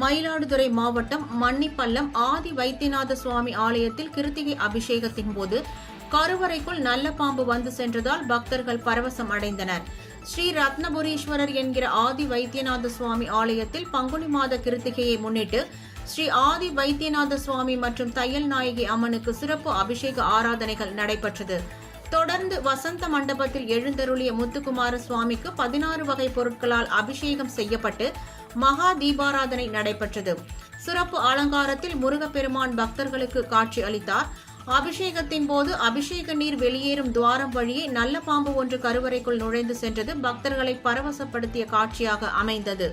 மயிலாடுதுறை மாவட்டம் மன்னிப்பள்ளம் ஆதி வைத்தியநாத சுவாமி ஆலயத்தில் கிருத்திகை அபிஷேகத்தின் போது கருவறைக்குள் நல்ல பாம்பு வந்து சென்றதால் பக்தர்கள் பரவசம் அடைந்தனர். ஸ்ரீ ரத்னபுரீஸ்வரர் என்கிற ஆதி வைத்தியநாத சுவாமி ஆலயத்தில் பங்குனி மாத கிருத்திகையை முன்னிட்டு ஸ்ரீ ஆதி வைத்தியநாத சுவாமி மற்றும் தையல் நாயகி அம்மனுக்கு சிறப்பு அபிஷேக ஆராதனைகள் நடைபெற்றது. தொடர்ந்து வசந்த மண்டபத்தில் எழுந்தருளிய முத்துக்குமார சுவாமிக்கு 16 வகை பொருட்களால் அபிஷேகம் செய்யப்பட்டு மகா தீபாராதனை நடைபெற்றது. சிறப்பு அலங்காரத்தில் முருகப்பெருமான் பக்தர்களுக்கு காட்சி அளித்தார். அபிஷேகத்தின் போது அபிஷேக நீர் வெளியேறும் துவாரம் வழியே நல்ல பாம்பு ஒன்று கருவறைக்குள் நுழைந்து சென்றது பக்தர்களை பரவசப்படுத்திய காட்சியாக அமைந்தது.